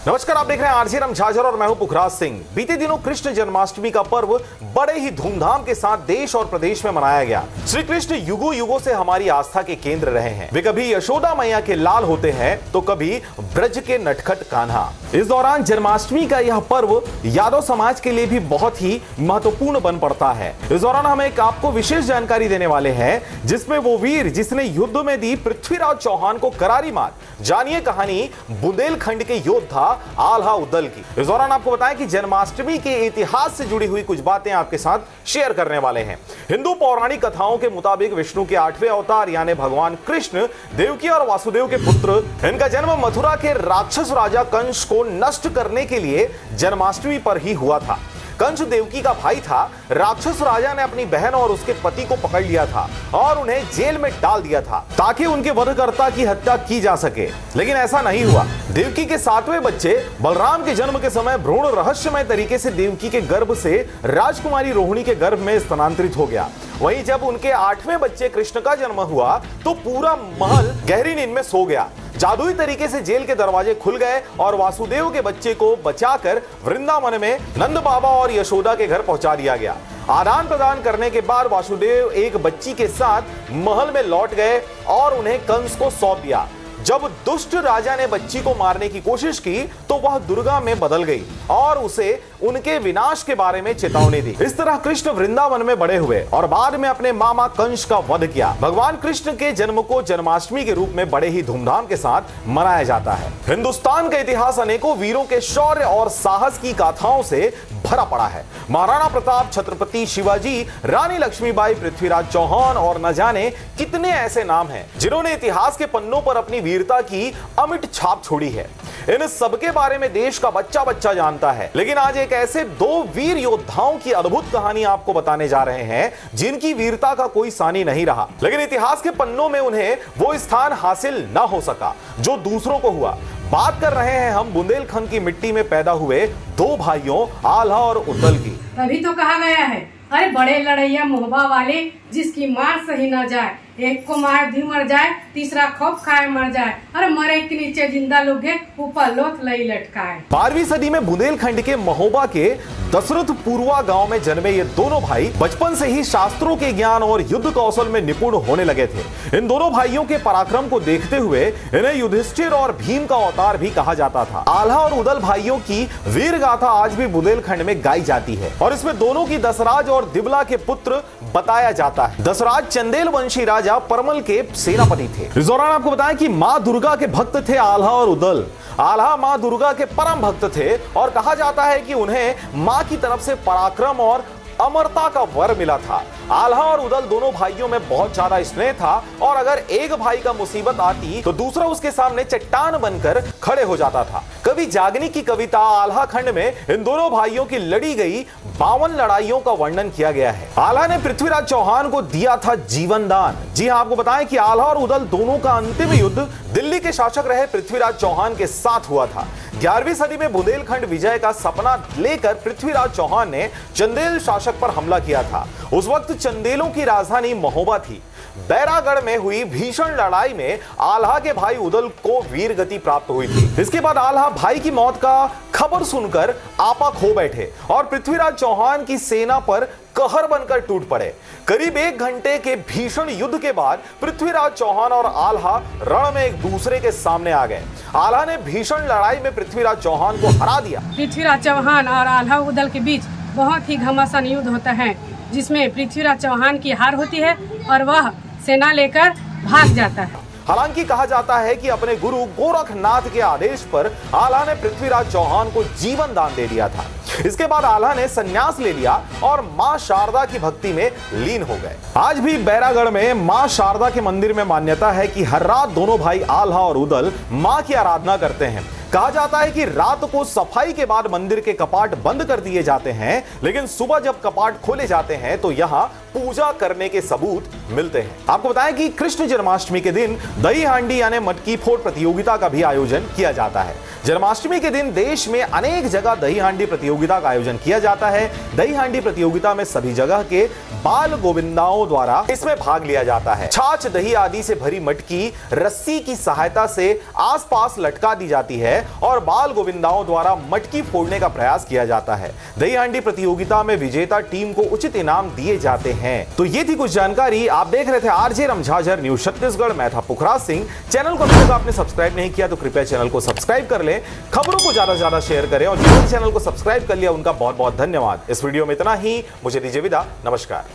नमस्कार, आप देख रहे हैं आरजे रमझाझर और मैं हूं पुखराज सिंह। बीते दिनों कृष्ण जन्माष्टमी का पर्व बड़े ही धूमधाम के साथ देश और प्रदेश में मनाया गया। श्री कृष्ण युगों युगों से हमारी आस्था के केंद्र रहे हैं। वे कभी यशोदा मैया के लाल होते हैं तो कभी ब्रज के नटखट कान्हा। इस दौरान जन्माष्टमी का यह पर्व यादव समाज के लिए भी बहुत ही महत्वपूर्ण बन पड़ता है। इस दौरान हम एक आपको विशेष जानकारी देने वाले हैं, जिसमें वो वीर जिसने युद्ध में दी पृथ्वीराज चौहान को करारी मात। जानिए कहानी बुंदेलखंड के योद्धा आल्हा उदल की। इस दौरान आपको बताएं कि जन्माष्टमी के इतिहास से जुड़ी हुई कुछ बातें आपके साथ शेयर करने वाले हैं। हिंदू पौराणिक कथाओं के मुताबिक विष्णु के 8वें अवतार यानी भगवान कृष्ण देवकी और वासुदेव के पुत्र। इनका जन्म मथुरा के राक्षस राजा कंस को नष्ट करने के लिए जन्माष्टमी पर ही हुआ था। कंस देवकी का भाई था। राक्षस राजा ने अपनी बहन और उसके पति को पकड़ लिया था और उन्हें जेल में डाल दिया था ताकि उनके वधकर्ता की हत्या की जा सके, लेकिन ऐसा नहीं हुआ। देवकी के 7वें बच्चे बलराम के जन्म के समय भ्रूण रहस्यमय तरीके से देवकी के गर्भ से राजकुमारी रोहिणी के गर्भ में स्थानांतरित हो गया। वहीं जब उनके 8वें बच्चे कृष्ण का जन्म हुआ तो पूरा महल गहरी नींद में सो गया। जादुई तरीके से जेल के दरवाजे खुल गए और वासुदेव के बच्चे को बचाकर वृंदावन में नंद बाबा और यशोदा के घर पहुंचा दिया गया। आदान प्रदान करने के बाद वासुदेव एक बच्ची के साथ महल में लौट गए और उन्हें कंस को सौंप दिया। जब दुष्ट राजा ने बच्ची को मारने की कोशिश की तो वह दुर्गा में बदल गई और उसे उनके विनाश के बारे में चेतावनी दी। इस तरह कृष्ण वृंदावन में बड़े हुए और बाद में अपने मामा कंस का वध किया। भगवान कृष्ण के जन्म को जन्माष्टमी के रूप में बड़े ही धूमधाम के साथ मनाया जाता है। हिंदुस्तान का इतिहास अनेकों वीरों के शौर्य और साहस की गाथाओं से भरा पड़ा है। महाराणा प्रताप, छत्रपति शिवाजी, रानी लक्ष्मीबाई, पृथ्वीराज चौहान और न जाने कितने ऐसे नाम हैं जिन्होंने इतिहास के पन्नों पर अपनी वीरता की अमिट छाप छोड़ी है। इन सबके बारे में देश का बच्चा बच्चा जानता है, लेकिन आज एक ऐसे दो वीर योद्धाओं की अद्भुत कहानी आपको बताने जा रहे हैं जिनकी वीरता का कोई सानी नहीं रहा, लेकिन इतिहास के पन्नों में उन्हें वो स्थान हासिल न हो सका जो दूसरों को हुआ। बात कर रहे हैं हम बुंदेलखंड की मिट्टी में पैदा हुए दो भाइयों आल्हा और उदल की। तभी तो कहा गया है, अरे बड़े लड़ैया मोहबा वाले जिसकी मार सही न जाए, एक को मार दी मर जाए, तीसरा खौफ खाए मर जाए, अरे मरे के नीचे जिंदा लोग ऊपर लोथ लई लटकाए। 12वीं सदी में बुंदेलखंड के महोबा के दशरथपुरवा गांव में जन्मे ये दोनों भाई बचपन से ही शास्त्रों के ज्ञान और युद्ध कौशल में निपुण होने लगे थे। इन दोनों भाइयों के पराक्रम को देखते हुए इन्हें युधिष्ठिर और भीम का अवतार भी कहा जाता था। आल्हा और उदल भाइयों की वीर गाथा आज भी बुंदेलखंड में गाई जाती है और इसमें दोनों की दशराज और दिबला के पुत्र बताया जाता है। दशराज चंदेल वंशी राजा परमल के सेनापति थे। इस दौरान आपको बताएं कि मां दुर्गा के भक्त थे आल्हा और उदल। आल्हा मां दुर्गा के परम भक्त थे और कहा जाता है कि उन्हें मां की तरफ से पराक्रम और अमरता का वर मिला था। आल्हा और उदल दोनों भाइयों में बहुत ज्यादा स्नेह था और अगर एक भाई का मुसीबत आती तो दूसरा उसके सामने चट्टान बनकर खड़े हो जाता था। कवि जागनी की कविता आल्हा खंड में इन दोनों भाइयों की लड़ी गई 52 लड़ाइयों का वर्णन किया गया है। आल्हा ने पृथ्वीराज चौहान को दिया था जीवन दान। जी हां, आपको बताएं कि आल्हा और उदल दोनों का अंतिम युद्ध दिल्ली के शासक रहे पृथ्वीराज चौहान के साथ हुआ था। 11वीं सदी में बुंदेलखंड विजय का सपना लेकर पृथ्वीराज चौहान ने चंदेल शासक पर हमला किया था। उस वक्त चंदेलों की राजधानी महोबा थी। बैरागढ़ में हुई भीषण लड़ाई में आल्हा के भाई उदल को वीर गति प्राप्त हुई थी। इसके बाद आल्हा भाई की मौत का खबर सुनकर आपा खो बैठे और पृथ्वीराज चौहान की सेना पर कहर बनकर टूट पड़े। करीब 1 घंटे के भीषण युद्ध के बाद पृथ्वीराज चौहान और आल्हा रण में एक दूसरे के सामने आ गए। आल्हा ने भीषण लड़ाई में पृथ्वीराज चौहान को हरा दिया। पृथ्वीराज चौहान और आल्हा उदल के बीच बहुत ही घमासान युद्ध होता है, जिसमें पृथ्वीराज चौहान की हार होती है और वह सेना लेकर भाग जाता है। हालांकि कहा जाता है कि अपने गुरु गोरखनाथ के आदेश पर आल्हा ने पृथ्वीराज चौहान को जीवन दान दे दिया था। इसके बाद आल्हा ने संन्यास ले लिया और मां शारदा की भक्ति में लीन हो गए। आज भी बैरागढ़ में मां शारदा के मंदिर में मान्यता है कि हर रात दोनों भाई आल्हा और उदल मां की आराधना करते हैं। कहा जाता है कि रात को सफाई के बाद मंदिर के कपाट बंद कर दिए जाते हैं, लेकिन सुबह जब कपाट खोले जाते हैं तो यहाँ पूजा करने के सबूत मिलते हैं। आपको बताएं कि कृष्ण जन्माष्टमी के दिन दही हांडी यानी मटकी फोड़ प्रतियोगिता का भी आयोजन किया जाता है। जन्माष्टमी के दिन देश में अनेक जगह दही हांडी प्रतियोगिता का आयोजन किया जाता है। दही हांडी प्रतियोगिता में सभी जगह के बाल गोविंदाओं द्वारा इसमें भाग लिया जाता है। छाछ, दही आदि से भरी मटकी रस्सी की सहायता से आसपास लटका दी जाती है और बाल गोविंदाओं द्वारा मटकी फोड़ने का प्रयास किया जाता है। दही हांडी प्रतियोगिता में विजेता टीम को उचित इनाम दिए जाते हैं। तो ये थी कुछ जानकारी। आप देख रहे थे आरजे रमझाझर न्यूज छत्तीसगढ़। मैं था पुखराज सिंह। चैनल को अभी तक आपने सब्सक्राइब नहीं किया तो कृपया चैनल को सब्सक्राइब कर लें, खबरों को ज्यादा से ज्यादा शेयर करें और जिन्होंने चैनल को सब्सक्राइब कर लिया उनका बहुत बहुत धन्यवाद। इस वीडियो में इतना ही, मुझे दीजिए विदा, नमस्कार।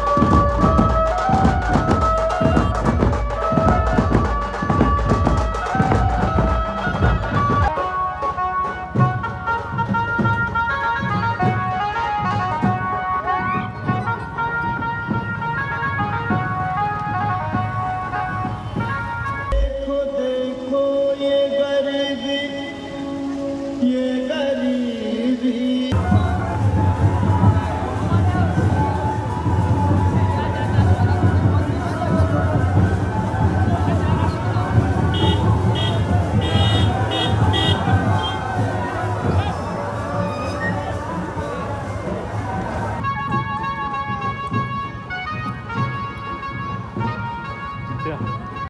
देखो ये गरीबी, ये